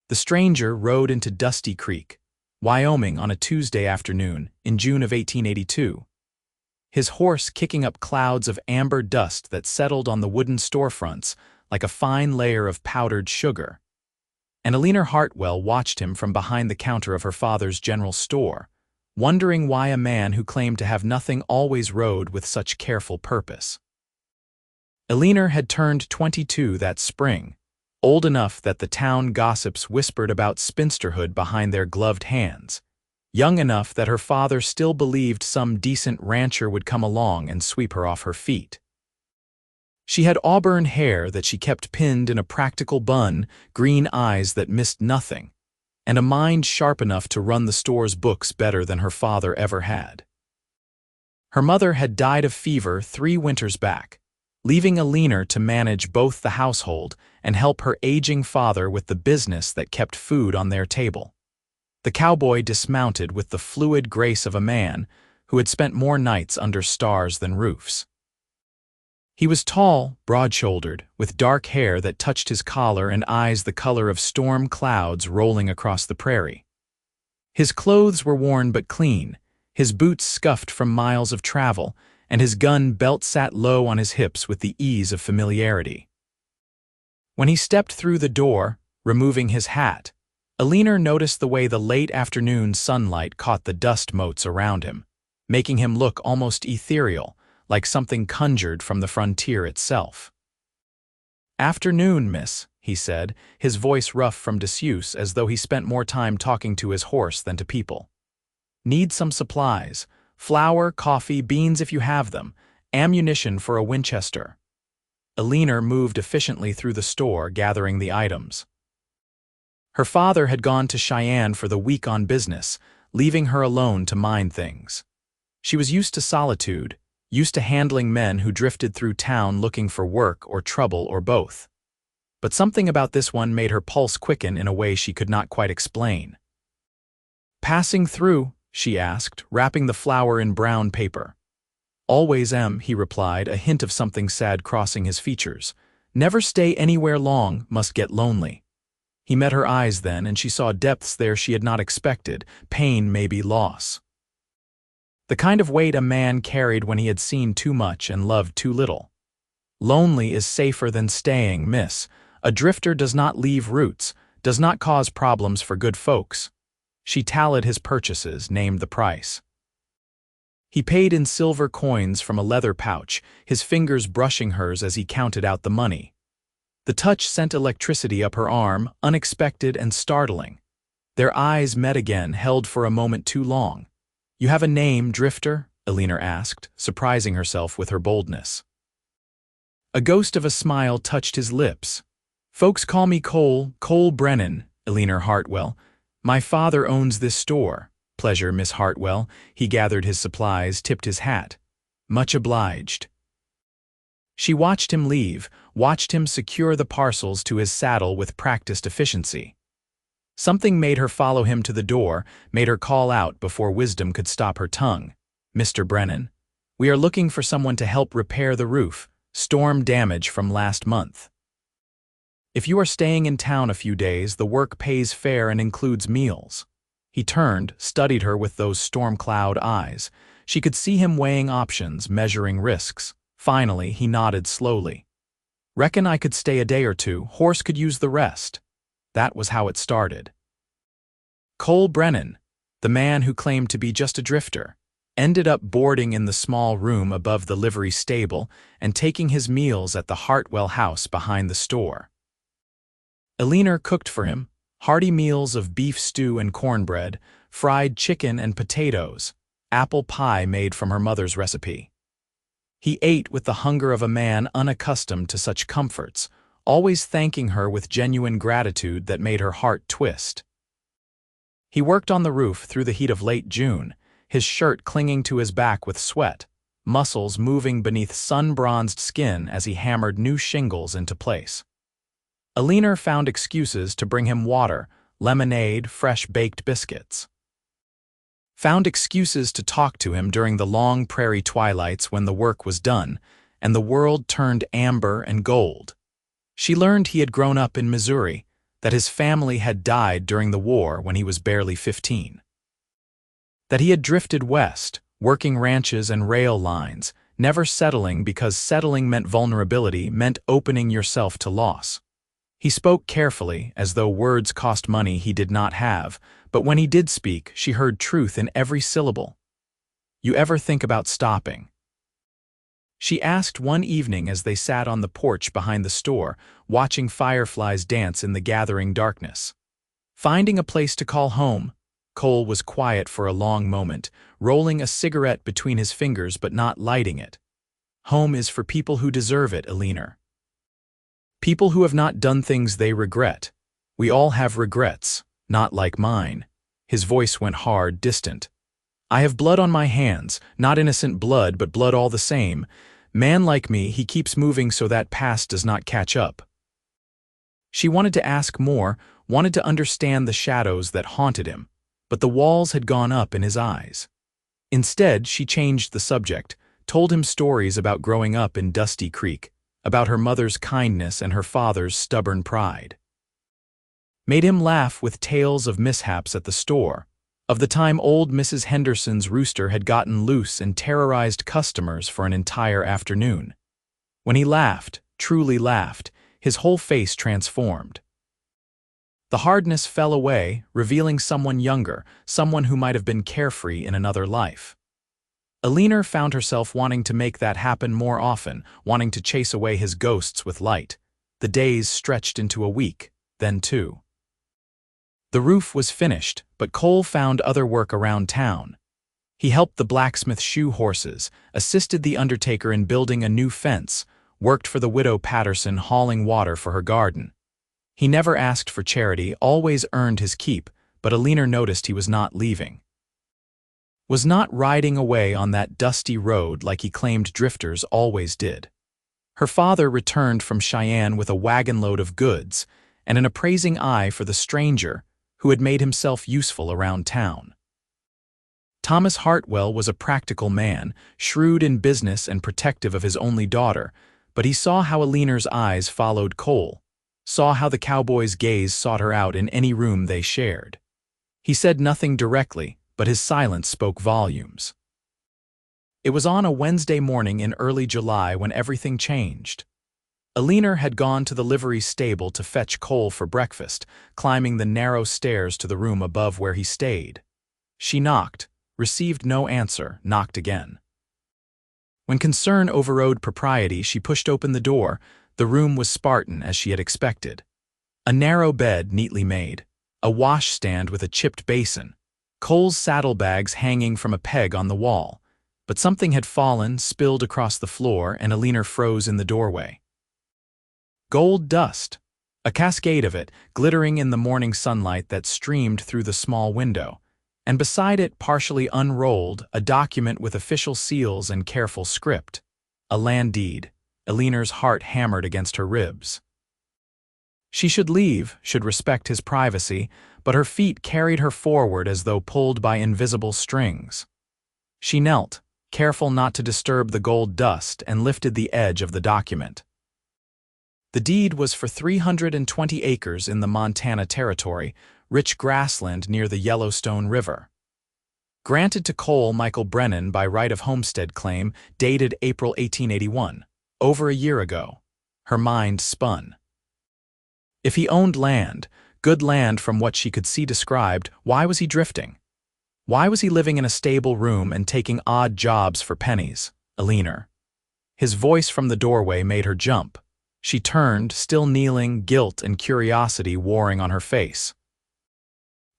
The stranger rode into Dusty Creek, Wyoming on a Tuesday afternoon in June of 1882. His horse kicking up clouds of amber dust that settled on the wooden storefronts like a fine layer of powdered sugar. And Eleanor Hartwell watched him from behind the counter of her father's general store, wondering why a man who claimed to have nothing always rode with such careful purpose. Eleanor had turned 22 that spring, old enough that the town gossips whispered about spinsterhood behind their gloved hands, young enough that her father still believed some decent rancher would come along and sweep her off her feet. She had auburn hair that she kept pinned in a practical bun, green eyes that missed nothing, and a mind sharp enough to run the store's books better than her father ever had. Her mother had died of fever 3 winters back, leaving Eleanor to manage both the household and help her aging father with the business that kept food on their table. The cowboy dismounted with the fluid grace of a man who had spent more nights under stars than roofs. He was tall, broad-shouldered, with dark hair that touched his collar and eyes the color of storm clouds rolling across the prairie. His clothes were worn but clean, his boots scuffed from miles of travel, and his gun belt sat low on his hips with the ease of familiarity. When he stepped through the door, removing his hat, Eleanor noticed the way the late afternoon sunlight caught the dust motes around him, making him look almost ethereal, like something conjured from the frontier itself. "Afternoon, miss," he said, his voice rough from disuse as though he spent more time talking to his horse than to people. "Need some supplies. Flour, coffee, beans if you have them, ammunition for a Winchester." Eleanor moved efficiently through the store, gathering the items. Her father had gone to Cheyenne for the week on business, leaving her alone to mind things. She was used to solitude, used to handling men who drifted through town looking for work or trouble or both. But something about this one made her pulse quicken in a way she could not quite explain. "Passing through?" she asked, wrapping the flour in brown paper. "Always am," he replied, a hint of something sad crossing his features. "Never stay anywhere long, must get lonely." He met her eyes then, and she saw depths there she had not expected, pain, maybe loss. The kind of weight a man carried when he had seen too much and loved too little. "Lonely is safer than staying, miss. A drifter does not leave roots, does not cause problems for good folks." She tallied his purchases, named the price. He paid in silver coins from a leather pouch, his fingers brushing hers as he counted out the money. The touch sent electricity up her arm, unexpected and startling. Their eyes met again, held for a moment too long. "You have a name, drifter?" Eleanor asked, surprising herself with her boldness. A ghost of a smile touched his lips. "Folks call me Cole Brennan, Eleanor Hartwell. My father owns this store." "Pleasure, Miss Hartwell." He gathered his supplies, tipped his hat. "Much obliged." She watched him leave, watched him secure the parcels to his saddle with practiced efficiency. Something made her follow him to the door, made her call out before wisdom could stop her tongue. "Mr. Brennan, we are looking for someone to help repair the roof, storm damage from last month. If you are staying in town a few days, the work pays fair and includes meals." He turned, studied her with those storm cloud eyes. She could see him weighing options, measuring risks. Finally, he nodded slowly. "Reckon I could stay a day or two, horse could use the rest." That was how it started. Cole Brennan, the man who claimed to be just a drifter, ended up boarding in the small room above the livery stable and taking his meals at the Hartwell house behind the store. Eleanor cooked for him, hearty meals of beef stew and cornbread, fried chicken and potatoes, apple pie made from her mother's recipe. He ate with the hunger of a man unaccustomed to such comforts, always thanking her with genuine gratitude that made her heart twist. He worked on the roof through the heat of late June, his shirt clinging to his back with sweat, muscles moving beneath sun-bronzed skin as he hammered new shingles into place. Eleanor found excuses to bring him water, lemonade, fresh baked biscuits. Found excuses to talk to him during the long prairie twilights when the work was done, and the world turned amber and gold. She learned he had grown up in Missouri, that his family had died during the war when he was barely 15. That he had drifted west, working ranches and rail lines, never settling because settling meant vulnerability, meant opening yourself to loss. He spoke carefully, as though words cost money he did not have, but when he did speak, she heard truth in every syllable. "You ever think about stopping?" she asked one evening as they sat on the porch behind the store, watching fireflies dance in the gathering darkness. Finding a place to call home, Cole was quiet for a long moment, rolling a cigarette between his fingers but not lighting it. "Home is for people who deserve it, Eleanor. People who have not done things they regret. We all have regrets, not like mine." His voice went hard, distant. "I have blood on my hands, not innocent blood, but blood all the same. Man like me, he keeps moving so that past does not catch up." She wanted to ask more, wanted to understand the shadows that haunted him, but the walls had gone up in his eyes. Instead, she changed the subject, told him stories about growing up in Dusty Creek, about her mother's kindness and her father's stubborn pride. Made him laugh with tales of mishaps at the store, of the time old Mrs. Henderson's rooster had gotten loose and terrorized customers for an entire afternoon. When he laughed, truly laughed, his whole face transformed. The hardness fell away, revealing someone younger, someone who might have been carefree in another life. Eleanor found herself wanting to make that happen more often, wanting to chase away his ghosts with light. The days stretched into a week, then two. The roof was finished, but Cole found other work around town. He helped the blacksmith shoe horses, assisted the undertaker in building a new fence, worked for the widow Patterson hauling water for her garden. He never asked for charity, always earned his keep, but Eleanor noticed he was not leaving. Was not riding away on that dusty road like he claimed drifters always did. Her father returned from Cheyenne with a wagon load of goods and an appraising eye for the stranger who had made himself useful around town. Thomas Hartwell was a practical man, shrewd in business and protective of his only daughter, but he saw how Eleanor's eyes followed Cole, saw how the cowboy's gaze sought her out in any room they shared. He said nothing directly, but his silence spoke volumes. It was on a Wednesday morning in early July when everything changed. Eleanor had gone to the livery stable to fetch Cole for breakfast, climbing the narrow stairs to the room above where he stayed. She knocked, received no answer, knocked again. When concern overrode propriety, she pushed open the door. The room was Spartan as she had expected. A narrow bed neatly made, a washstand with a chipped basin, Cole's saddlebags hanging from a peg on the wall, but something had fallen, spilled across the floor, and Eleanor froze in the doorway. Gold dust, a cascade of it, glittering in the morning sunlight that streamed through the small window, and beside it, partially unrolled, a document with official seals and careful script. A land deed. Eleanor's heart hammered against her ribs. She should leave, should respect his privacy, but her feet carried her forward as though pulled by invisible strings. She knelt, careful not to disturb the gold dust, and lifted the edge of the document. The deed was for 320 acres in the Montana Territory, rich grassland near the Yellowstone River. Granted to Cole Michael Brennan by right of homestead claim, dated April 1881, over a year ago. Her mind spun. If he owned land, good land from what she could see described, why was he drifting? Why was he living in a stable room and taking odd jobs for pennies? Eleanor. His voice from the doorway made her jump. She turned, still kneeling, guilt and curiosity warring on her face.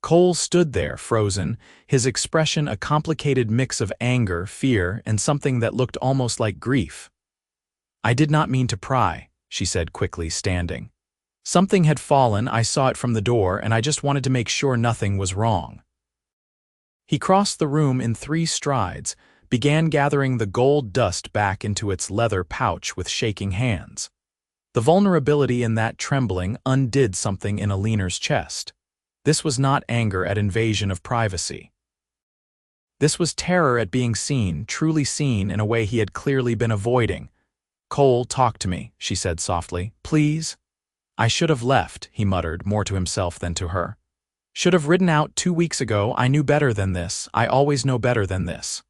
Cole stood there, frozen, his expression a complicated mix of anger, fear, and something that looked almost like grief. "I did not mean to pry," she said quickly, standing. "Something had fallen, I saw it from the door, and I just wanted to make sure nothing was wrong." He crossed the room in 3 strides, began gathering the gold dust back into its leather pouch with shaking hands. The vulnerability in that trembling undid something in Eleanor's chest. This was not anger at invasion of privacy. This was terror at being seen, truly seen in a way he had clearly been avoiding. "Cole, talk to me," she said softly. "Please?" I should have left, he muttered, more to himself than to her. Should have ridden out 2 weeks ago. I knew better than this. I always know better than this.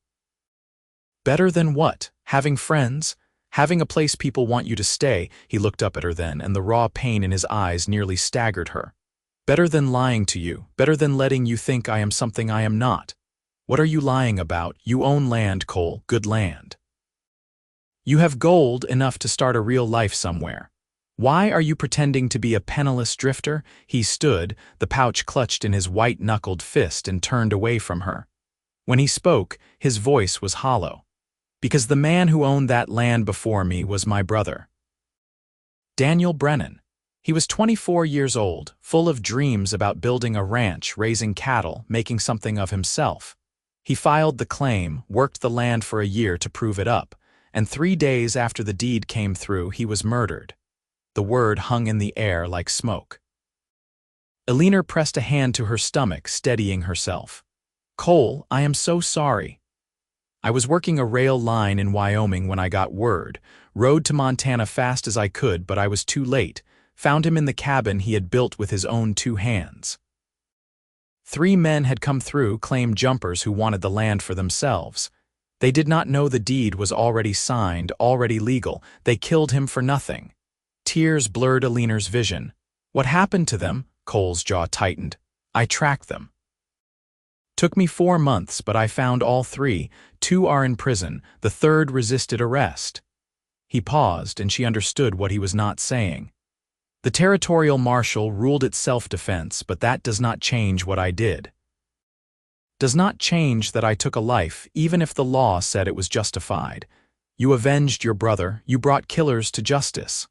Better than what? Having friends? Having a place people want you to stay? He looked up at her then, and the raw pain in his eyes nearly staggered her. Better than lying to you, better than letting you think I am something I am not. What are you lying about? You own land, Cole, good land. You have gold enough to start a real life somewhere. Why are you pretending to be a penniless drifter? He stood, the pouch clutched in his white-knuckled fist, and turned away from her. When he spoke, his voice was hollow. Because the man who owned that land before me was my brother. Daniel Brennan. He was 24 years old, full of dreams about building a ranch, raising cattle, making something of himself. He filed the claim, worked the land for a year to prove it up, and 3 days after the deed came through, he was murdered. The word hung in the air like smoke. Eleanor pressed a hand to her stomach, steadying herself. Cole, I am so sorry. I was working a rail line in Wyoming when I got word, rode to Montana fast as I could, but I was too late, found him in the cabin he had built with his own 2 hands. 3 men had come through, claimed jumpers who wanted the land for themselves. They did not know the deed was already signed, already legal. They killed him for nothing. Tears blurred Eleanor's vision. What happened to them? Cole's jaw tightened. I tracked them. Took me 4 months, but I found all 3. 2 are in prison. The 3rd resisted arrest. He paused, and she understood what he was not saying. The territorial marshal ruled it self-defense, but that does not change what I did. Does not change that I took a life, even if the law said it was justified. You avenged your brother. You brought killers to justice.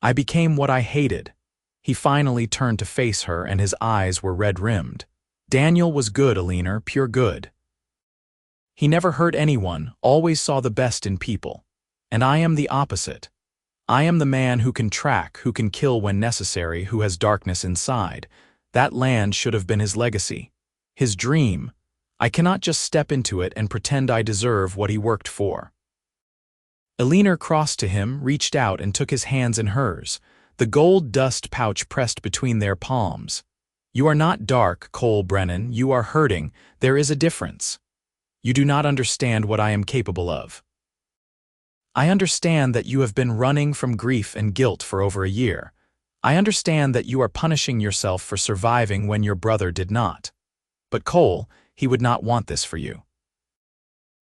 I became what I hated. He finally turned to face her, and his eyes were red-rimmed. Daniel was good, Eleanor, pure good. He never hurt anyone, always saw the best in people. And I am the opposite. I am the man who can track, who can kill when necessary, who has darkness inside. That land should have been his legacy. His dream. I cannot just step into it and pretend I deserve what he worked for. Eleanor crossed to him, reached out, and took his hands in hers, the gold dust pouch pressed between their palms. You are not dark, Cole Brennan. You are hurting. There is a difference. You do not understand what I am capable of. I understand that you have been running from grief and guilt for over a year. I understand that you are punishing yourself for surviving when your brother did not. But Cole, he would not want this for you.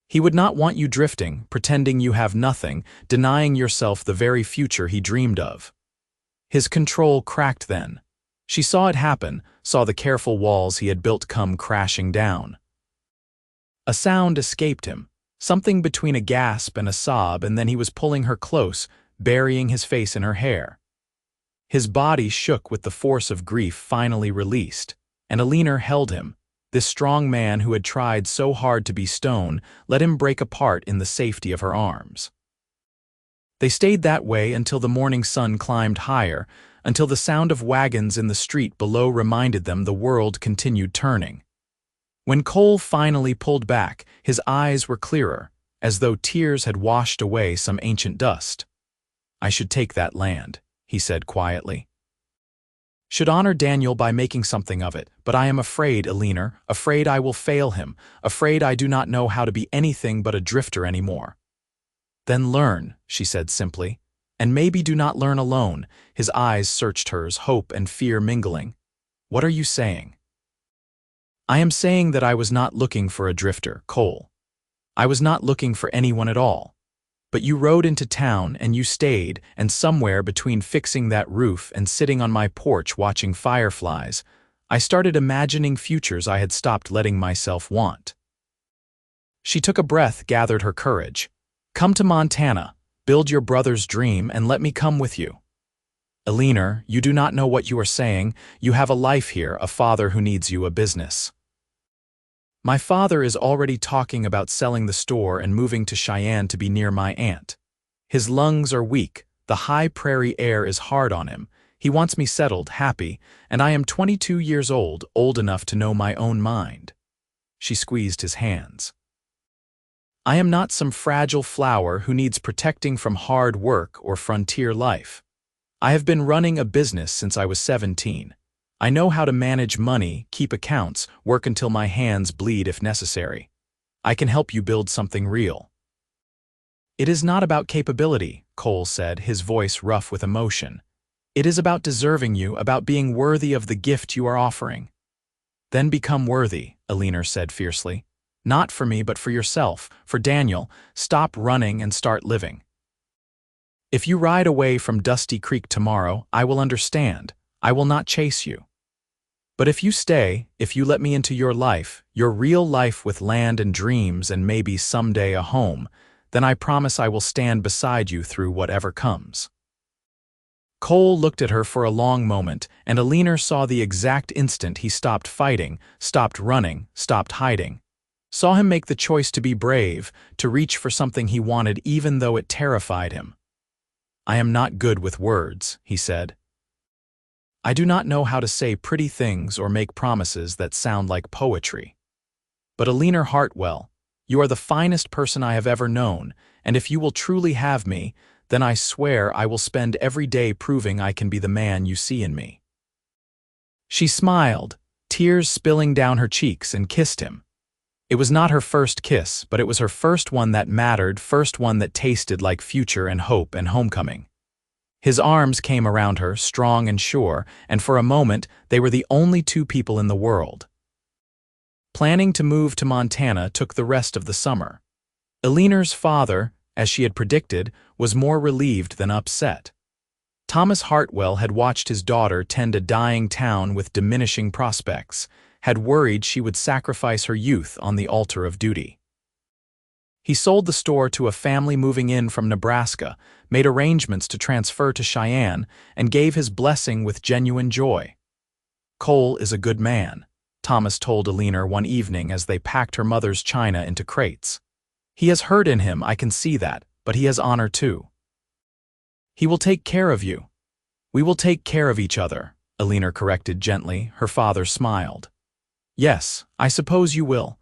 He would not want you drifting, pretending you have nothing, denying yourself the very future he dreamed of. His control cracked then. She saw it happen, saw the careful walls he had built come crashing down. A sound escaped him, something between a gasp and a sob, and then he was pulling her close, burying his face in her hair. His body shook with the force of grief finally released, and Eleanor held him. This strong man who had tried so hard to be stone let him break apart in the safety of her arms. They stayed that way until the morning sun climbed higher, until the sound of wagons in the street below reminded them the world continued turning. When Cole finally pulled back, his eyes were clearer, as though tears had washed away some ancient dust. I should take that land, he said quietly. Should honor Daniel by making something of it, but I am afraid, Eleanor, afraid I will fail him, afraid I do not know how to be anything but a drifter anymore. Then learn, she said simply, and maybe do not learn alone. His eyes searched hers, hope and fear mingling. What are you saying? I am saying that I was not looking for a drifter, Cole. I was not looking for anyone at all. But you rode into town and you stayed, and somewhere between fixing that roof and sitting on my porch watching fireflies, I started imagining futures I had stopped letting myself want. She took a breath, gathered her courage. Come to Montana, build your brother's dream, and let me come with you. Eleanor, you do not know what you are saying. You have a life here, a father who needs you, a business. My father is already talking about selling the store and moving to Cheyenne to be near my aunt. His lungs are weak, the high prairie air is hard on him. He wants me settled, happy, and I am 22 years old, old enough to know my own mind. She squeezed his hands. I am not some fragile flower who needs protecting from hard work or frontier life. I have been running a business since I was 17. I know how to manage money, keep accounts, work until my hands bleed if necessary. I can help you build something real." "It is not about capability," Cole said, his voice rough with emotion. "It is about deserving you, about being worthy of the gift you are offering." "Then become worthy," Eleanor said fiercely. "Not for me, but for yourself, for Daniel. Stop running and start living. If you ride away from Dusty Creek tomorrow, I will understand. I will not chase you. But if you stay, if you let me into your life, your real life with land and dreams and maybe someday a home, then I promise I will stand beside you through whatever comes." Cole looked at her for a long moment, and Eleanor saw the exact instant he stopped fighting, stopped running, stopped hiding. Saw him make the choice to be brave, to reach for something he wanted even though it terrified him. "I am not good with words," he said. "I do not know how to say pretty things or make promises that sound like poetry. But Eleanor Hartwell, you are the finest person I have ever known, and if you will truly have me, then I swear I will spend every day proving I can be the man you see in me." She smiled, tears spilling down her cheeks, and kissed him. It was not her first kiss, but it was her first one that mattered, first one that tasted like future and hope and homecoming. His arms came around her, strong and sure, and for a moment they were the only two people in the world. Planning to move to Montana took the rest of the summer. Eleanor's father, as she had predicted, was more relieved than upset. Thomas Hartwell had watched his daughter tend a dying town with diminishing prospects, had worried she would sacrifice her youth on the altar of duty. He sold the store to a family moving in from Nebraska, made arrangements to transfer to Cheyenne, and gave his blessing with genuine joy. "Cole is a good man," Thomas told Eleanor one evening as they packed her mother's china into crates. "He has hurt in him, I can see that, but he has honor too. He will take care of you." "We will take care of each other," Eleanor corrected gently. Her father smiled. "Yes, I suppose you will."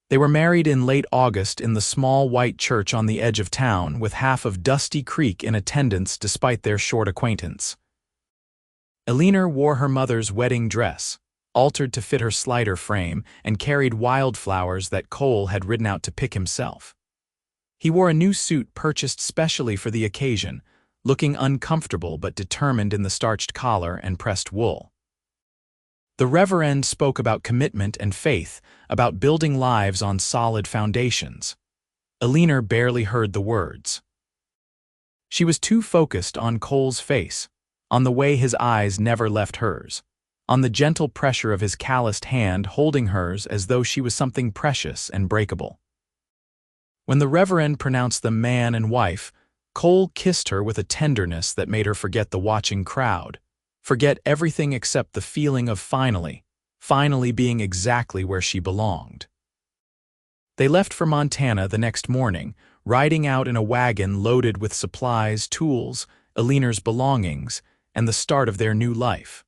They were married in late August in the small white church on the edge of town, with half of Dusty Creek in attendance despite their short acquaintance. Eleanor wore her mother's wedding dress, altered to fit her slighter frame, and carried wildflowers that Cole had ridden out to pick himself. He wore a new suit purchased specially for the occasion, looking uncomfortable but determined in the starched collar and pressed wool. The Reverend spoke about commitment and faith, about building lives on solid foundations. Eleanor barely heard the words. She was too focused on Cole's face, on the way his eyes never left hers, on the gentle pressure of his calloused hand holding hers as though she was something precious and breakable. When the Reverend pronounced them man and wife, Cole kissed her with a tenderness that made her forget the watching crowd, forget everything except the feeling of finally being exactly where she belonged. They left for Montana the next morning, riding out in a wagon loaded with supplies, tools, Eleanor's belongings, and the start of their new life.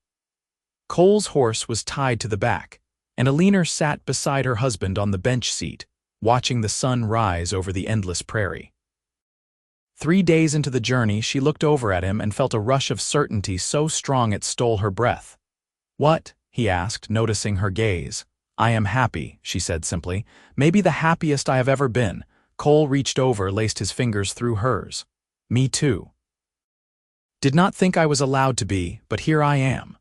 Cole's horse was tied to the back, and Eleanor sat beside her husband on the bench seat, watching the sun rise over the endless prairie. 3 days into the journey, she looked over at him and felt a rush of certainty so strong it stole her breath. "What?" he asked, noticing her gaze. "I am happy," she said simply. "Maybe the happiest I have ever been." Cole reached over, laced his fingers through hers. "Me too. Did not think I was allowed to be, but here I am."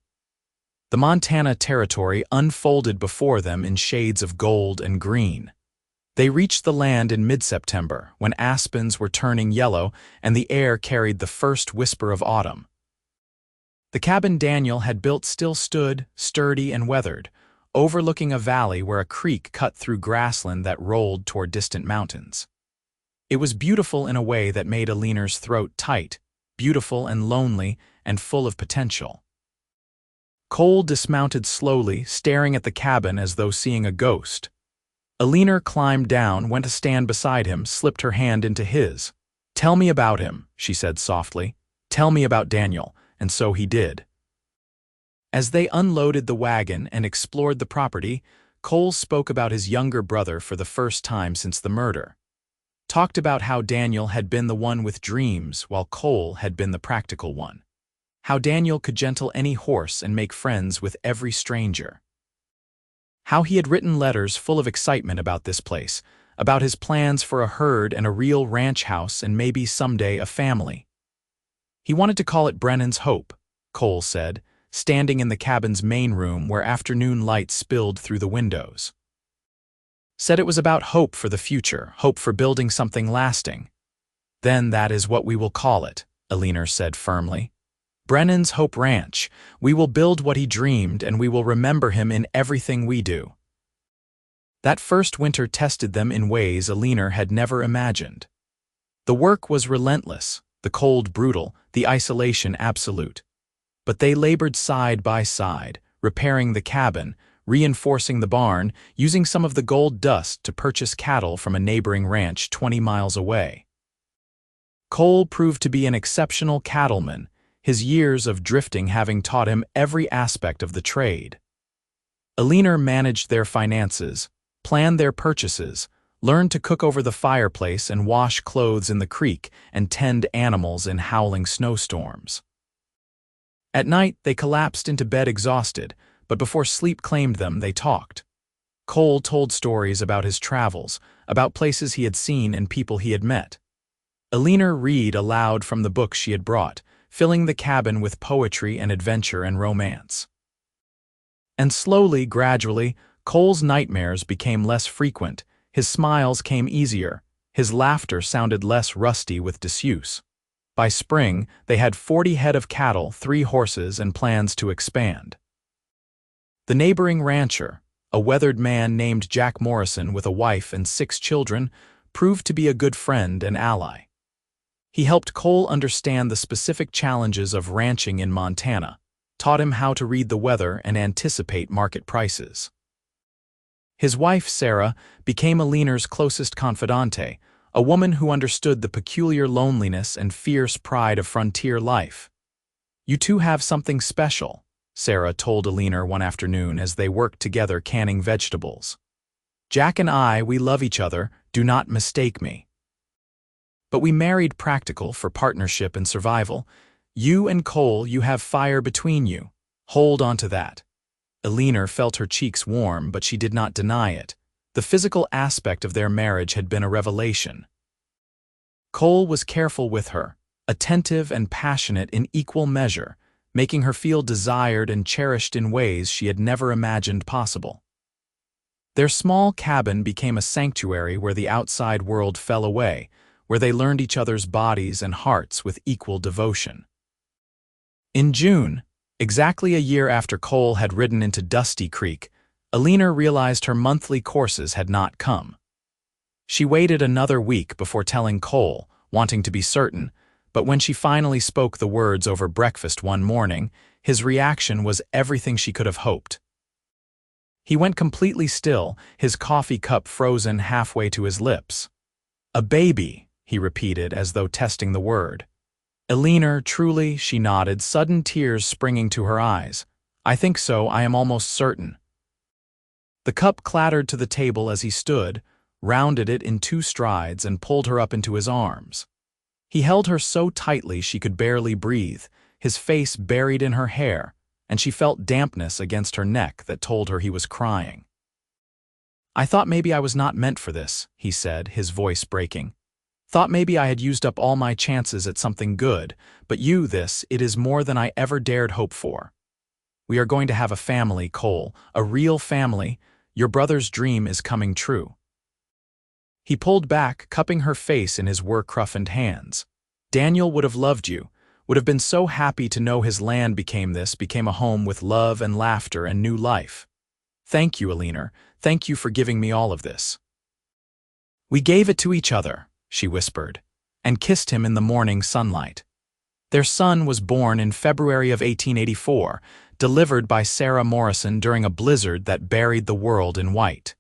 The Montana territory unfolded before them in shades of gold and green. They reached the land in mid-September, when aspens were turning yellow and the air carried the first whisper of autumn. The cabin Daniel had built still stood, sturdy and weathered, overlooking a valley where a creek cut through grassland that rolled toward distant mountains. It was beautiful in a way that made Eleanor's throat tight, beautiful and lonely and full of potential. Cole dismounted slowly, staring at the cabin as though seeing a ghost. Eleanor climbed down, went to stand beside him, slipped her hand into his. "Tell me about him," she said softly. "Tell me about Daniel," and so he did. As they unloaded the wagon and explored the property, Cole spoke about his younger brother for the first time since the murder. Talked about how Daniel had been the one with dreams while Cole had been the practical one. How Daniel could gentle any horse and make friends with every stranger. How he had written letters full of excitement about this place, about his plans for a herd and a real ranch house and maybe someday a family. He wanted to call it Brennan's Hope, Cole said, standing in the cabin's main room where afternoon light spilled through the windows. Said it was about hope for the future, hope for building something lasting. Then that is what we will call it, Eleanor said firmly. Brennan's Hope Ranch. We will build what he dreamed and we will remember him in everything we do. That first winter tested them in ways Eleanor had never imagined. The work was relentless, the cold brutal, the isolation absolute. But they labored side by side, repairing the cabin, reinforcing the barn, using some of the gold dust to purchase cattle from a neighboring ranch 20 miles away. Cole proved to be an exceptional cattleman, his years of drifting having taught him every aspect of the trade. Eleanor managed their finances, planned their purchases, learned to cook over the fireplace and wash clothes in the creek and tend animals in howling snowstorms. At night, they collapsed into bed exhausted, but before sleep claimed them, they talked. Cole told stories about his travels, about places he had seen and people he had met. Eleanor read aloud from the books she had brought, filling the cabin with poetry and adventure and romance. And slowly, gradually, Cole's nightmares became less frequent, his smiles came easier, his laughter sounded less rusty with disuse. By spring, they had 40 head of cattle, 3 horses, and plans to expand. The neighboring rancher, a weathered man named Jack Morrison with a wife and 6 children, proved to be a good friend and ally. He helped Cole understand the specific challenges of ranching in Montana, taught him how to read the weather and anticipate market prices. His wife, Sarah, became Eleanor's closest confidante, a woman who understood the peculiar loneliness and fierce pride of frontier life. "You two have something special," Sarah told Eleanor one afternoon as they worked together canning vegetables. "Jack and I, we love each other, do not mistake me. But we married practical for partnership and survival. You and Cole, you have fire between you. Hold on to that." Eleanor felt her cheeks warm, but she did not deny it. The physical aspect of their marriage had been a revelation. Cole was careful with her, attentive and passionate in equal measure, making her feel desired and cherished in ways she had never imagined possible. Their small cabin became a sanctuary where the outside world fell away, where they learned each other's bodies and hearts with equal devotion. In June, exactly a year after Cole had ridden into Dusty Creek, Eleanor realized her monthly courses had not come. She waited another week before telling Cole, wanting to be certain, but when she finally spoke the words over breakfast one morning, his reaction was everything she could have hoped. He went completely still, his coffee cup frozen halfway to his lips. "A baby," he repeated as though testing the word. "Eleanor, truly," she nodded, sudden tears springing to her eyes. "I think so, I am almost certain." The cup clattered to the table as he stood, rounded it in 2 strides and pulled her up into his arms. He held her so tightly she could barely breathe, his face buried in her hair, and she felt dampness against her neck that told her he was crying. "I thought maybe I was not meant for this," he said, his voice breaking. "Thought maybe I had used up all my chances at something good, but it is more than I ever dared hope for. We are going to have a family, Cole, a real family. Your brother's dream is coming true." He pulled back, cupping her face in his work-roughened hands. "Daniel would have loved you, would have been so happy to know his land became a home with love and laughter and new life. Thank you, Eleanor. Thank you for giving me all of this." "We gave it to each other," she whispered, and kissed him in the morning sunlight. Their son was born in February of 1884, delivered by Sarah Morrison during a blizzard that buried the world in white.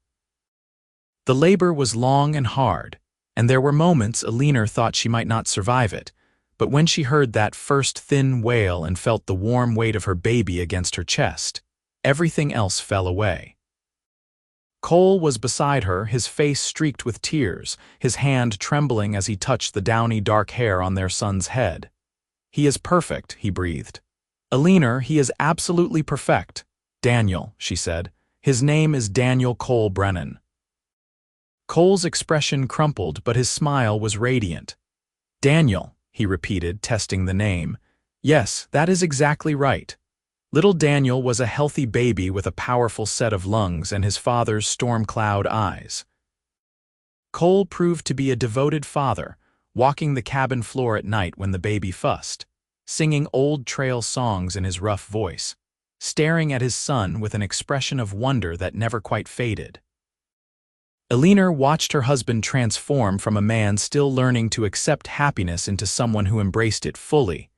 The labor was long and hard, and there were moments Eleanor thought she might not survive it, but when she heard that first thin wail and felt the warm weight of her baby against her chest, everything else fell away. Cole was beside her, his face streaked with tears, his hand trembling as he touched the downy dark hair on their son's head. "He is perfect," he breathed. Eleanor, he is absolutely perfect. Daniel, she said. His name is Daniel Cole Brennan. Cole's expression crumpled, but his smile was radiant. Daniel, he repeated, testing the name. Yes, that is exactly right. Little Daniel was a healthy baby with a powerful set of lungs and his father's storm-cloud eyes. Cole proved to be a devoted father, walking the cabin floor at night when the baby fussed, singing old trail songs in his rough voice, staring at his son with an expression of wonder that never quite faded. Eleanor watched her husband transform from a man still learning to accept happiness into someone who embraced it fully,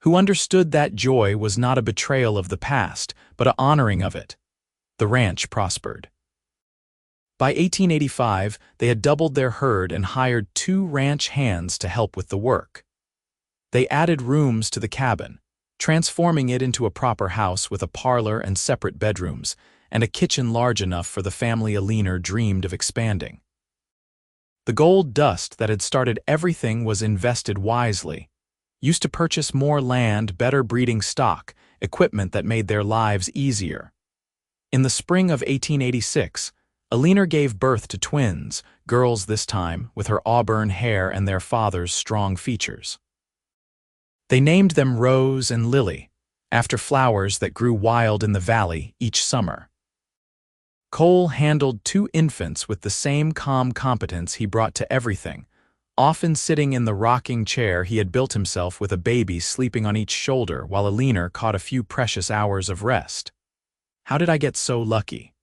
who understood that joy was not a betrayal of the past, but an honoring of it. The ranch prospered. By 1885, they had doubled their herd and hired 2 ranch hands to help with the work. They added rooms to the cabin, transforming it into a proper house with a parlor and separate bedrooms, and a kitchen large enough for the family Eleanor dreamed of expanding. The gold dust that had started everything was invested wisely, used to purchase more land, better breeding stock, equipment that made their lives easier. In the spring of 1886, Eleanor gave birth to twins, girls this time, with her auburn hair and their father's strong features. They named them Rose and Lily, after flowers that grew wild in the valley each summer. Cole handled 2 infants with the same calm competence he brought to everything, often sitting in the rocking chair he had built himself with a baby sleeping on each shoulder while Eleanor caught a few precious hours of rest. How did I get so lucky?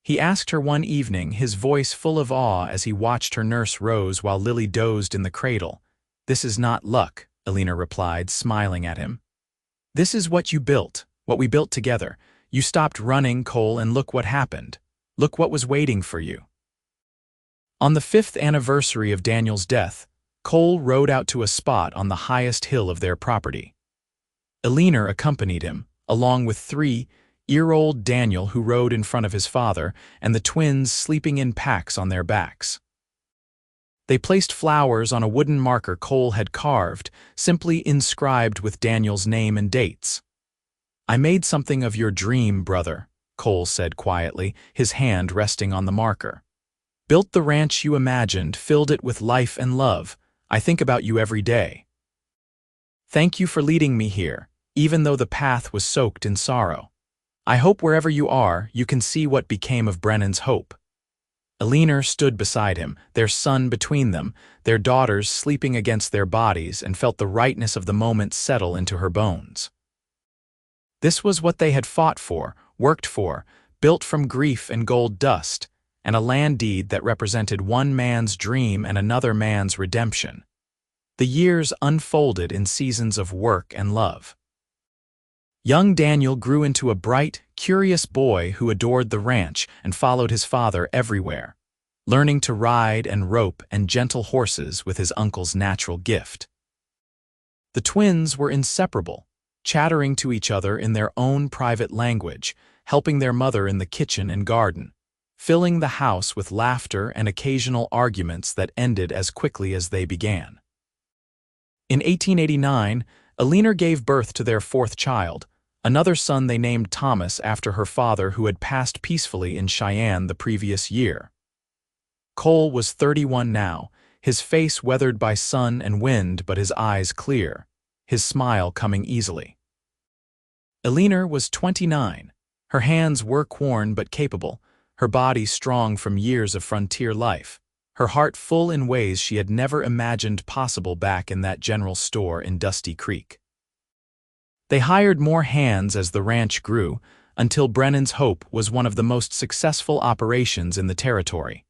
He asked her one evening, his voice full of awe as he watched her nurse Rose while Lily dozed in the cradle. This is not luck, Eleanor replied, smiling at him. This is what you built, what we built together. You stopped running, Cole, and look what happened. Look what was waiting for you. On the 5th anniversary of Daniel's death, Cole rode out to a spot on the highest hill of their property. Eleanor accompanied him, along with 3-year-old Daniel, who rode in front of his father, and the twins sleeping in packs on their backs. They placed flowers on a wooden marker Cole had carved, simply inscribed with Daniel's name and dates. I made something of your dream, brother, Cole said quietly, his hand resting on the marker. Built the ranch you imagined, filled it with life and love. I think about you every day. Thank you for leading me here, even though the path was soaked in sorrow. I hope wherever you are, you can see what became of Brennan's hope. Eleanor stood beside him, their son between them, their daughters sleeping against their bodies, and felt the rightness of the moment settle into her bones. This was what they had fought for, worked for, built from grief and gold dust, and a land deed that represented one man's dream and another man's redemption. The years unfolded in seasons of work and love. Young Daniel grew into a bright, curious boy who adored the ranch and followed his father everywhere, learning to ride and rope and gentle horses with his uncle's natural gift. The twins were inseparable, chattering to each other in their own private language, helping their mother in the kitchen and garden, filling the house with laughter and occasional arguments that ended as quickly as they began. In 1889, Eleanor gave birth to their 4th child, another son they named Thomas after her father who had passed peacefully in Cheyenne the previous year. Cole was 31 now, his face weathered by sun and wind but his eyes clear, his smile coming easily. Eleanor was 29, her hands work-worn but capable, her body strong from years of frontier life, her heart full in ways she had never imagined possible back in that general store in Dusty Creek. They hired more hands as the ranch grew, until Brennan's Hope was one of the most successful operations in the territory.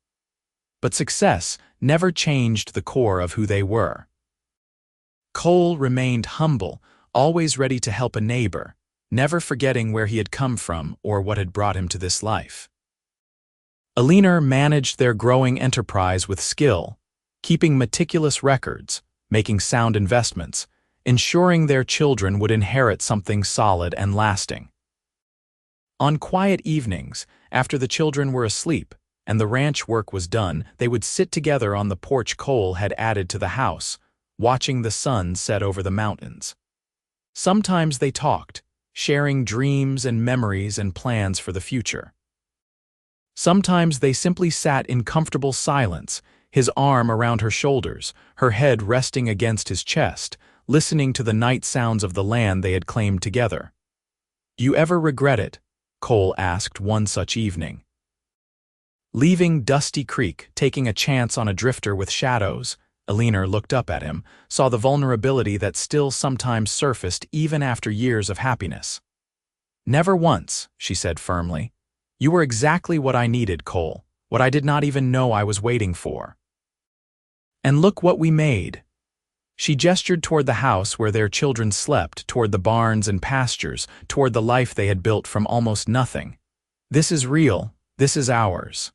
But success never changed the core of who they were. Cole remained humble, always ready to help a neighbor, never forgetting where he had come from or what had brought him to this life. Eleanor managed their growing enterprise with skill, keeping meticulous records, making sound investments, ensuring their children would inherit something solid and lasting. On quiet evenings, after the children were asleep and the ranch work was done, they would sit together on the porch Cole had added to the house, watching the sun set over the mountains. Sometimes they talked, sharing dreams and memories and plans for the future. Sometimes they simply sat in comfortable silence, his arm around her shoulders, her head resting against his chest, listening to the night sounds of the land they had claimed together. "You ever regret it?" Cole asked one such evening. Leaving Dusty Creek, taking a chance on a drifter with shadows, Eleanor looked up at him, saw the vulnerability that still sometimes surfaced even after years of happiness. "Never once," she said firmly. "You were exactly what I needed, Cole, what I did not even know I was waiting for. And look what we made." She gestured toward the house where their children slept, toward the barns and pastures, toward the life they had built from almost nothing. "This is real. This is ours."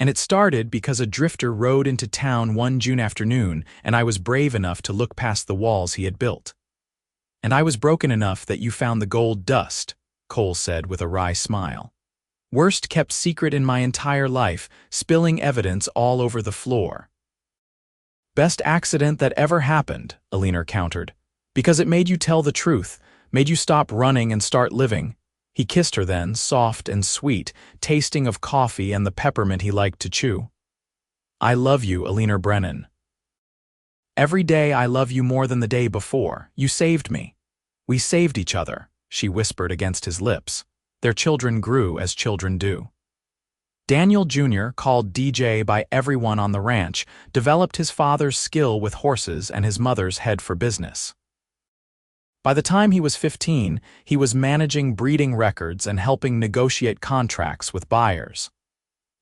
And it started because a drifter rode into town one June afternoon, and I was brave enough to look past the walls he had built. "And I was broken enough that you found the gold dust," Cole said with a wry smile. "Worst kept secret in my entire life, spilling evidence all over the floor." "Best accident that ever happened," Eleanor countered, "because it made you tell the truth, made you stop running and start living." He kissed her then, soft and sweet, tasting of coffee and the peppermint he liked to chew. "I love you, Eleanor Brennan. Every day I love you more than the day before. You saved me. We saved each other," she whispered against his lips. Their children grew as children do. Daniel Jr., called DJ by everyone on the ranch, developed his father's skill with horses and his mother's head for business. By the time he was 15, he was managing breeding records and helping negotiate contracts with buyers.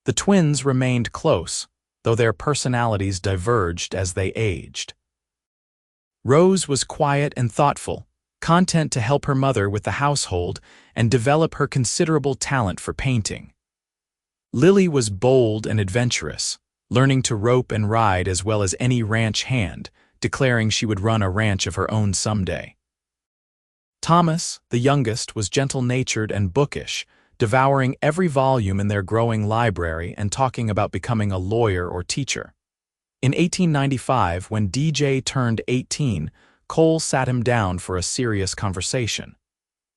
The twins remained close, though their personalities diverged as they aged. Rose was quiet and thoughtful, content to help her mother with the household and develop her considerable talent for painting. Lily was bold and adventurous, learning to rope and ride as well as any ranch hand, declaring she would run a ranch of her own someday. Thomas, the youngest, was gentle-natured and bookish, devouring every volume in their growing library and talking about becoming a lawyer or teacher. In 1895, when DJ turned 18, Cole sat him down for a serious conversation.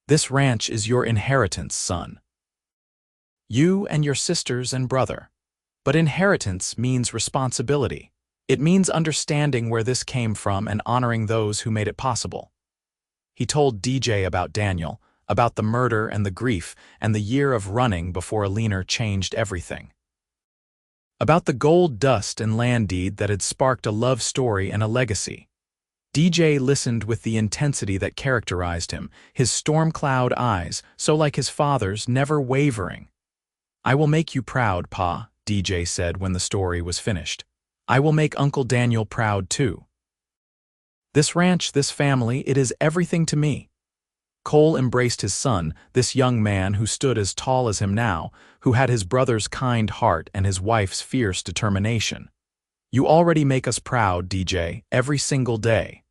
"This ranch is your inheritance, son. You and your sisters and brother. But inheritance means responsibility. It means understanding where this came from and honoring those who made it possible." He told DJ about Daniel, about the murder and the grief, and the year of running before Eleanor changed everything. About the gold dust and land deed that had sparked a love story and a legacy. DJ listened with the intensity that characterized him, his storm cloud eyes, so like his father's, never wavering. "I will make you proud, Pa," DJ said when the story was finished. "I will make Uncle Daniel proud too. This ranch, this family, it is everything to me." Cole embraced his son, this young man who stood as tall as him now, who had his brother's kind heart and his wife's fierce determination. "You already make us proud, DJ, every single day."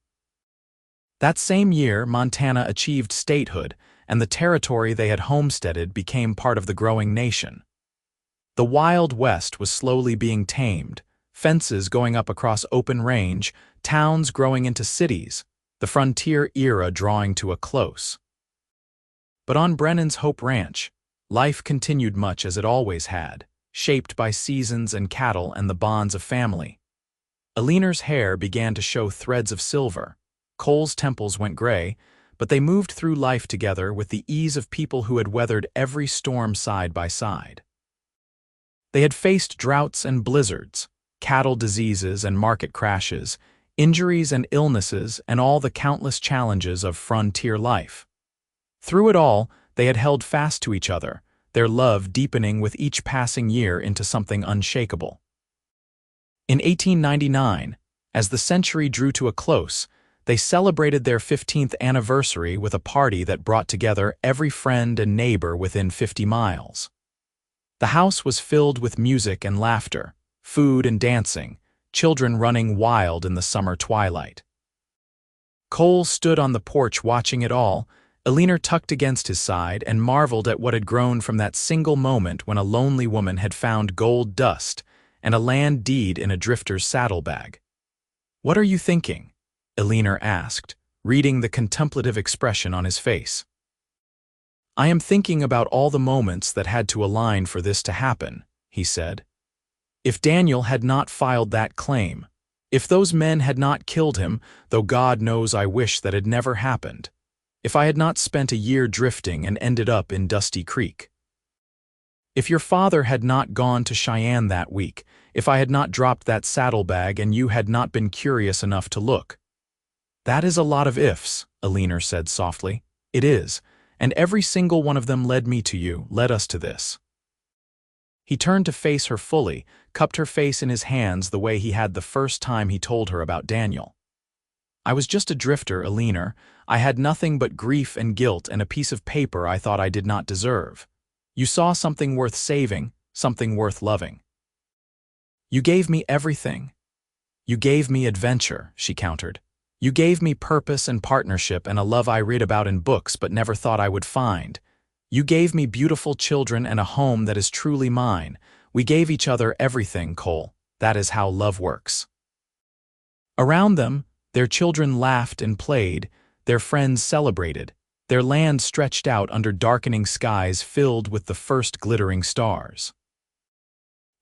That same year, Montana achieved statehood, and the territory they had homesteaded became part of the growing nation. The Wild West was slowly being tamed, fences going up across open range, towns growing into cities, the frontier era drawing to a close. But on Brennan's Hope Ranch, life continued much as it always had, shaped by seasons and cattle and the bonds of family. Eleanor's hair began to show threads of silver, Cole's temples went gray, but they moved through life together with the ease of people who had weathered every storm side by side. They had faced droughts and blizzards, cattle diseases and market crashes, injuries and illnesses, and all the countless challenges of frontier life. Through it all, they had held fast to each other, their love deepening with each passing year into something unshakable. In 1899, as the century drew to a close, they celebrated their 15th anniversary with a party that brought together every friend and neighbor within 50 miles. The house was filled with music and laughter, food and dancing, children running wild in the summer twilight. Cole stood on the porch watching it all, Eleanor tucked against his side, and marveled at what had grown from that single moment when a lonely woman had found gold dust and a land deed in a drifter's saddlebag. "What are you thinking?" Eleanor asked, reading the contemplative expression on his face. "I am thinking about all the moments that had to align for this to happen," he said. "If Daniel had not filed that claim, if those men had not killed him, though God knows I wish that had never happened, if I had not spent a year drifting and ended up in Dusty Creek. If your father had not gone to Cheyenne that week, if I had not dropped that saddlebag and you had not been curious enough to look." "That is a lot of ifs," Eleanor said softly. "It is, and every single one of them led me to you, led us to this." He turned to face her fully, cupped her face in his hands the way he had the first time he told her about Daniel. "I was just a drifter, Eleanor. I had nothing but grief and guilt and a piece of paper I thought I did not deserve. You saw something worth saving, something worth loving. You gave me everything. You gave me adventure," she countered. "You gave me purpose and partnership and a love I read about in books but never thought I would find. You gave me beautiful children and a home that is truly mine. We gave each other everything, Cole. That is how love works." Around them, their children laughed and played, their friends celebrated, their land stretched out under darkening skies filled with the first glittering stars.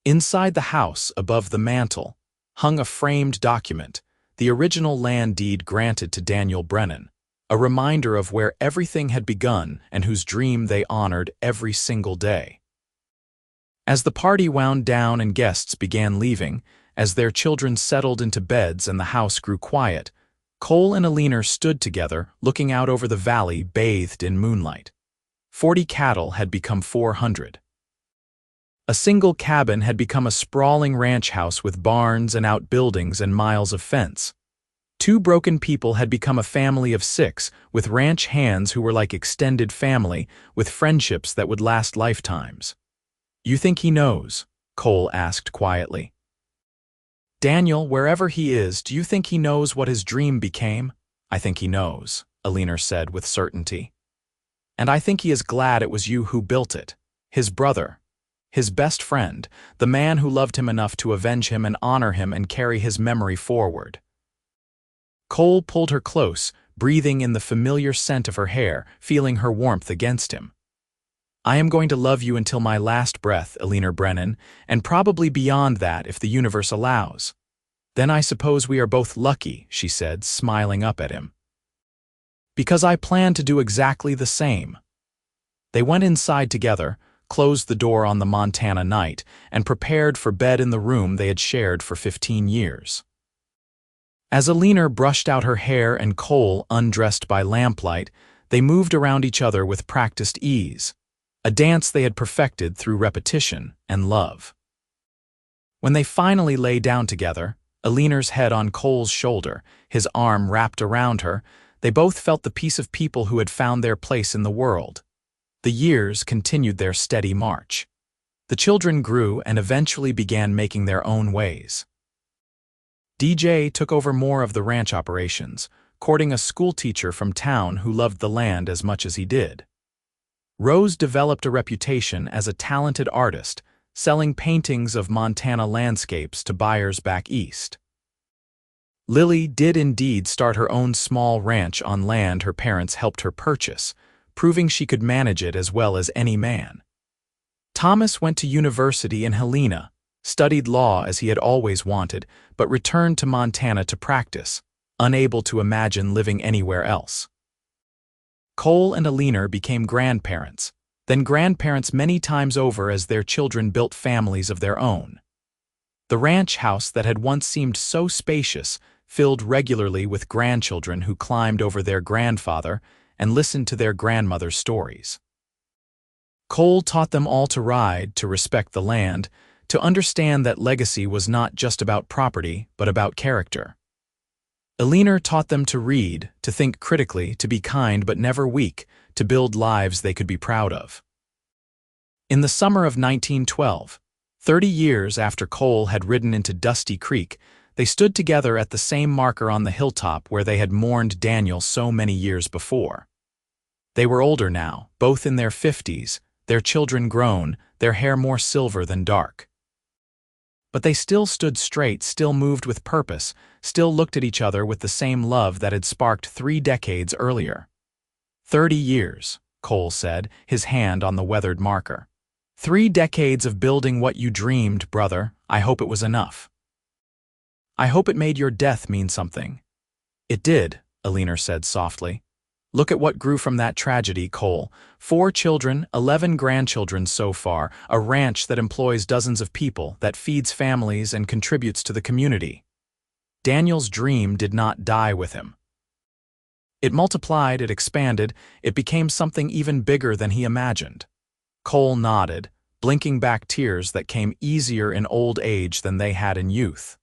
Inside the house, above the mantel, hung a framed document, the original land deed granted to Daniel Brennan, a reminder of where everything had begun and whose dream they honored every single day. As the party wound down and guests began leaving, as their children settled into beds and the house grew quiet, Cole and Eleanor stood together, looking out over the valley bathed in moonlight. 40 cattle had become 400. A single cabin had become a sprawling ranch house with barns and outbuildings and miles of fence. 2 broken people had become a family of 6, with ranch hands who were like extended family, with friendships that would last lifetimes. "You think he knows?" Cole asked quietly. "Daniel, wherever he is, do you think he knows what his dream became?" "I think he knows," Eleanor said with certainty. "And I think he is glad it was you who built it. His brother. His best friend, the man who loved him enough to avenge him and honor him and carry his memory forward." Cole pulled her close, breathing in the familiar scent of her hair, feeling her warmth against him. "I am going to love you until my last breath, Eleanor Brennan, and probably beyond that if the universe allows. Then I suppose we are both lucky," she said, smiling up at him. "Because I plan to do exactly the same." They went inside together, closed the door on the Montana night, and prepared for bed in the room they had shared for 15 years. As Eleanor brushed out her hair and Cole undressed by lamplight, they moved around each other with practiced ease, a dance they had perfected through repetition and love. When they finally lay down together, Eleanor's head on Cole's shoulder, his arm wrapped around her, they both felt the peace of people who had found their place in the world. The years continued their steady march. The children grew and eventually began making their own ways. DJ took over more of the ranch operations, courting a schoolteacher from town who loved the land as much as he did. Rose developed a reputation as a talented artist, selling paintings of Montana landscapes to buyers back east. Lily did indeed start her own small ranch on land her parents helped her purchase, proving she could manage it as well as any man. Thomas went to university in Helena, studied law as he had always wanted, but returned to Montana to practice, unable to imagine living anywhere else. Cole and Eleanor became grandparents, then grandparents many times over as their children built families of their own. The ranch house that had once seemed so spacious filled regularly with grandchildren who climbed over their grandfather and listened to their grandmother's stories. Cole taught them all to ride, to respect the land, to understand that legacy was not just about property, but about character. Eleanor taught them to read, to think critically, to be kind but never weak, to build lives they could be proud of. In the summer of 1912, 30 years after Cole had ridden into Dusty Creek, they stood together at the same marker on the hilltop where they had mourned Daniel so many years before. They were older now, both in their 50s, their children grown, their hair more silver than dark. But they still stood straight, still moved with purpose, still looked at each other with the same love that had sparked 3 decades earlier. 30 years, Cole said, his hand on the weathered marker. 3 decades of building what you dreamed, brother. I hope it was enough. I hope it made your death mean something. It did, Eleanor said softly. Look at what grew from that tragedy, Cole. 4 children, 11 grandchildren so far, a ranch that employs dozens of people, that feeds families and contributes to the community. Daniel's dream did not die with him. It multiplied, it expanded, it became something even bigger than he imagined. Cole nodded, blinking back tears that came easier in old age than they had in youth.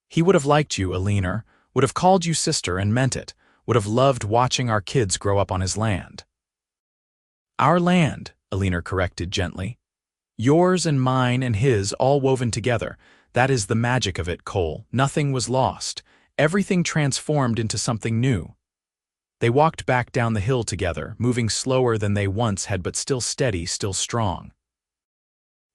He would have liked you, Eleanor, would have called you sister and meant it, would have loved watching our kids grow up on his land. Our land, Eleanor corrected gently. Yours and mine and his all woven together. That is the magic of it, Cole. Nothing was lost. Everything transformed into something new. They walked back down the hill together, moving slower than they once had but still steady, still strong.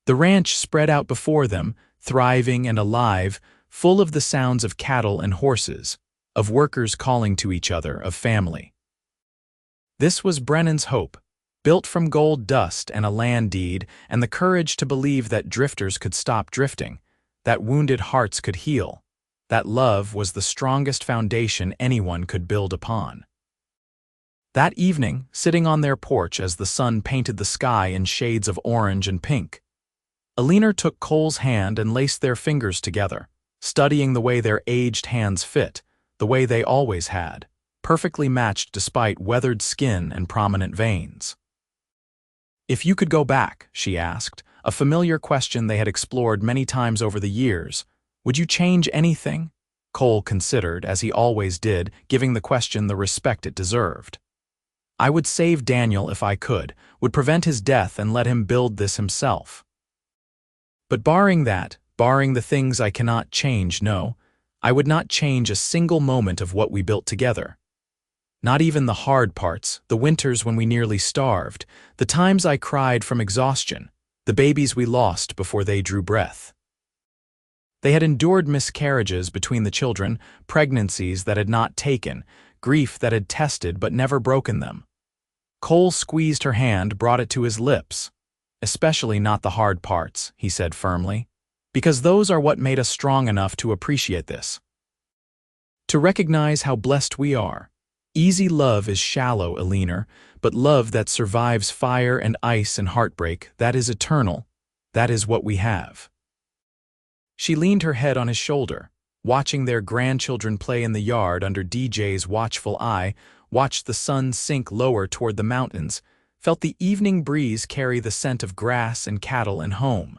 The ranch spread out before them, thriving and alive, full of the sounds of cattle and horses, of workers calling to each other, of family. This was Brennan's hope, built from gold dust and a land deed and the courage to believe that drifters could stop drifting, that wounded hearts could heal, that love was the strongest foundation anyone could build upon. That evening, sitting on their porch as the sun painted the sky in shades of orange and pink, Eleanor took Cole's hand and laced their fingers together, studying the way their aged hands fit, the way they always had, perfectly matched despite weathered skin and prominent veins. If you could go back, she asked, a familiar question they had explored many times over the years, would you change anything? Cole considered, as he always did, giving the question the respect it deserved. I would save Daniel if I could, would prevent his death and let him build this himself. But barring that, barring the things I cannot change, no, I would not change a single moment of what we built together. Not even the hard parts, the winters when we nearly starved, the times I cried from exhaustion, the babies we lost before they drew breath. They had endured miscarriages between the children, pregnancies that had not taken, grief that had tested but never broken them. Cole squeezed her hand, brought it to his lips. Especially not the hard parts, he said firmly, because those are what made us strong enough to appreciate this. To recognize how blessed we are. Easy love is shallow, Eleanor, but love that survives fire and ice and heartbreak, that is eternal. That is what we have. She leaned her head on his shoulder, watching their grandchildren play in the yard under DJ's watchful eye, watched the sun sink lower toward the mountains, felt the evening breeze carry the scent of grass and cattle and home.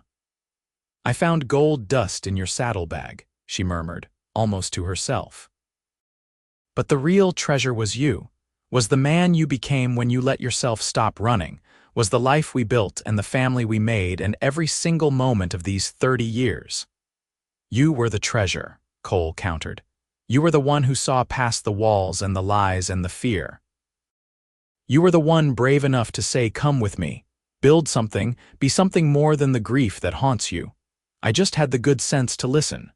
I found gold dust in your saddlebag, she murmured, almost to herself. But the real treasure was you, was the man you became when you let yourself stop running, was the life we built and the family we made and every single moment of these 30 years. You were the treasure, Cole countered. You were the one who saw past the walls and the lies and the fear. You were the one brave enough to say, come with me, build something, be something more than the grief that haunts you. I just had the good sense to listen.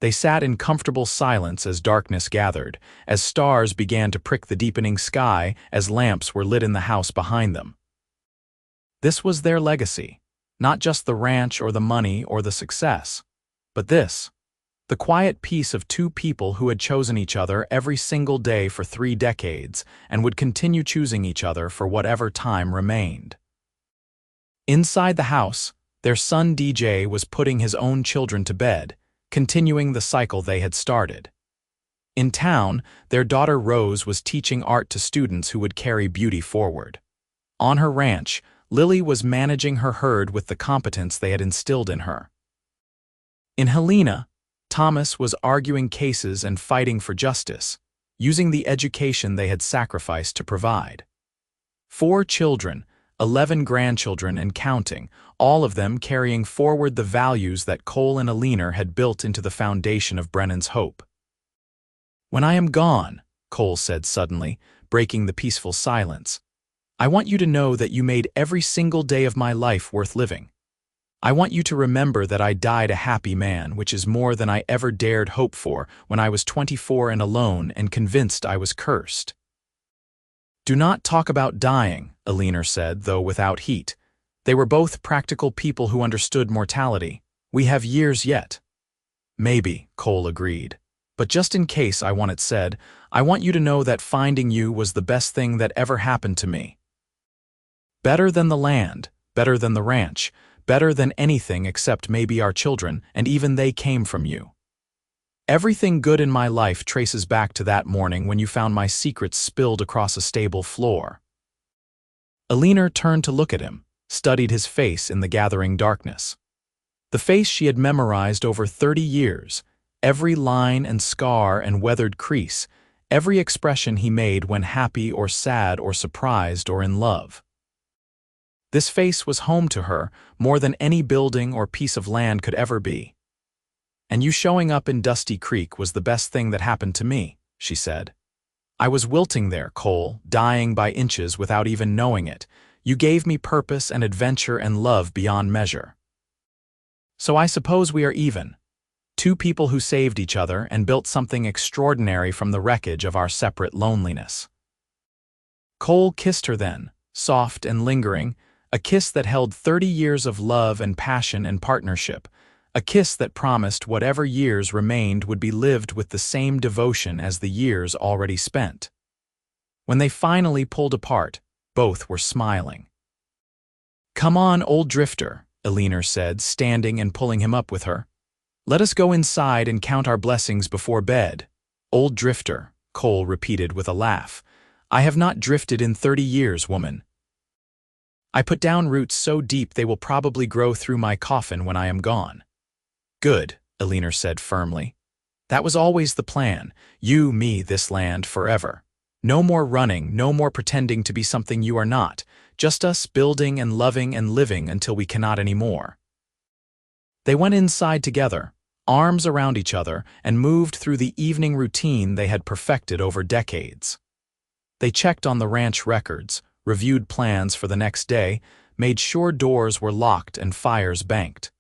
They sat in comfortable silence as darkness gathered, as stars began to prick the deepening sky, as lamps were lit in the house behind them. This was their legacy, not just the ranch or the money or the success, but this, the quiet peace of 2 people who had chosen each other every single day for 3 decades and would continue choosing each other for whatever time remained. Inside the house, their son DJ was putting his own children to bed, continuing the cycle they had started. In town, their daughter Rose was teaching art to students who would carry beauty forward. On her ranch, Lily was managing her herd with the competence they had instilled in her. In Helena, Thomas was arguing cases and fighting for justice, using the education they had sacrificed to provide. 4 children, 11 grandchildren and counting, all of them carrying forward the values that Cole and Eleanor had built into the foundation of Brennan's hope. When I am gone, Cole said suddenly, breaking the peaceful silence, I want you to know that you made every single day of my life worth living. I want you to remember that I died a happy man, which is more than I ever dared hope for when I was 24 and alone and convinced I was cursed." "Do not talk about dying," Eleanor said, though without heat. They were both practical people who understood mortality. "We have years yet." "Maybe," Cole agreed. "But just in case I want it said, I want you to know that finding you was the best thing that ever happened to me. Better than the land, better than the ranch, better than anything except maybe our children, and even they came from you. Everything good in my life traces back to that morning when you found my secrets spilled across a stable floor." Eleanor turned to look at him, studied his face in the gathering darkness. The face she had memorized over 30 years, every line and scar and weathered crease, every expression he made when happy or sad or surprised or in love. This face was home to her more than any building or piece of land could ever be. "And you showing up in Dusty Creek was the best thing that happened to me," she said. "I was wilting there, Cole, dying by inches without even knowing it. You gave me purpose and adventure and love beyond measure. So I suppose we are even. Two people who saved each other and built something extraordinary from the wreckage of our separate loneliness." Cole kissed her then, soft and lingering, a kiss that held 30 years of love and passion and partnership, a kiss that promised whatever years remained would be lived with the same devotion as the years already spent. When they finally pulled apart, both were smiling. "Come on, old drifter," Eleanor said, standing and pulling him up with her. "Let us go inside and count our blessings before bed." "Old drifter," Cole repeated with a laugh. "I have not drifted in 30 years, woman. I put down roots so deep they will probably grow through my coffin when I am gone." "Good," Eleanor said firmly. "That was always the plan. You, me, this land, forever. No more running, no more pretending to be something you are not. Just us building and loving and living until we cannot anymore." They went inside together, arms around each other, and moved through the evening routine they had perfected over decades. They checked on the ranch records, reviewed plans for the next day, made sure doors were locked and fires banked.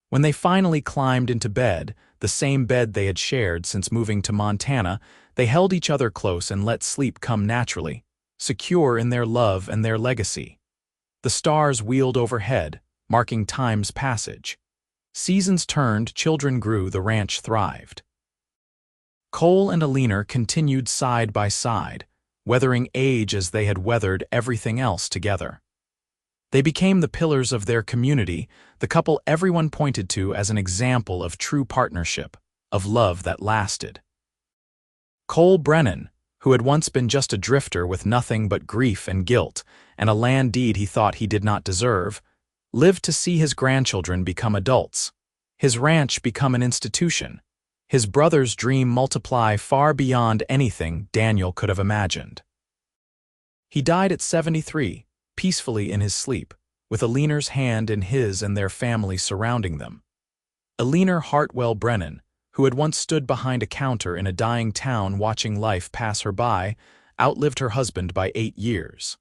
When they finally climbed into bed, the same bed they had shared since moving to Montana, they held each other close and let sleep come naturally, secure in their love and their legacy. The stars wheeled overhead, marking time's passage. Seasons turned, children grew, the ranch thrived. Cole and Eleanor continued side by side, weathering age as they had weathered everything else together. They became the pillars of their community, the couple everyone pointed to as an example of true partnership, of love that lasted. Cole Brennan, who had once been just a drifter with nothing but grief and guilt, and a land deed he thought he did not deserve, lived to see his grandchildren become adults, his ranch become an institution, his brother's dream multiply far beyond anything Daniel could have imagined. He died at 73, peacefully in his sleep, with Eleanor's hand in his and their family surrounding them. Eleanor Hartwell Brennan, who had once stood behind a counter in a dying town watching life pass her by, outlived her husband by 8 years.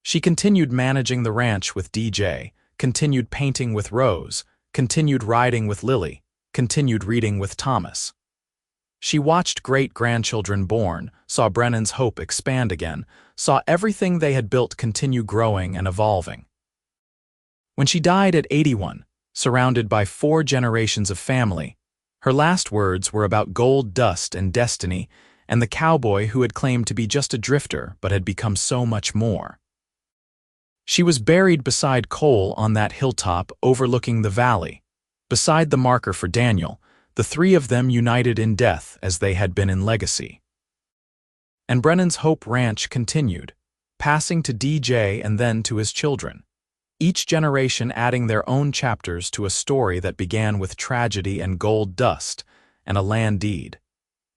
She continued managing the ranch with DJ, continued painting with Rose, continued riding with Lily, continued reading with Thomas. She watched great-grandchildren born, saw Brennan's hope expand again, saw everything they had built continue growing and evolving. When she died at 81, surrounded by 4 generations of family, her last words were about gold dust and destiny and the cowboy who had claimed to be just a drifter but had become so much more. She was buried beside Cole on that hilltop overlooking the valley, beside the marker for Daniel, the 3 of them united in death as they had been in legacy. And Brennan's Hope Ranch continued, passing to DJ and then to his children, each generation adding their own chapters to a story that began with tragedy and gold dust and a land deed,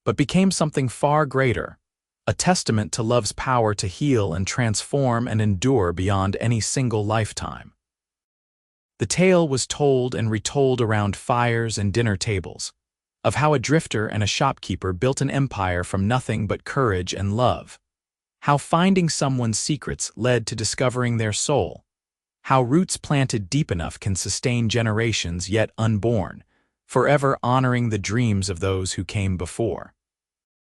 but became something far greater, a testament to love's power to heal and transform and endure beyond any single lifetime. The tale was told and retold around fires and dinner tables, of how a drifter and a shopkeeper built an empire from nothing but courage and love, how finding someone's secrets led to discovering their soul, how roots planted deep enough can sustain generations yet unborn, forever honoring the dreams of those who came before.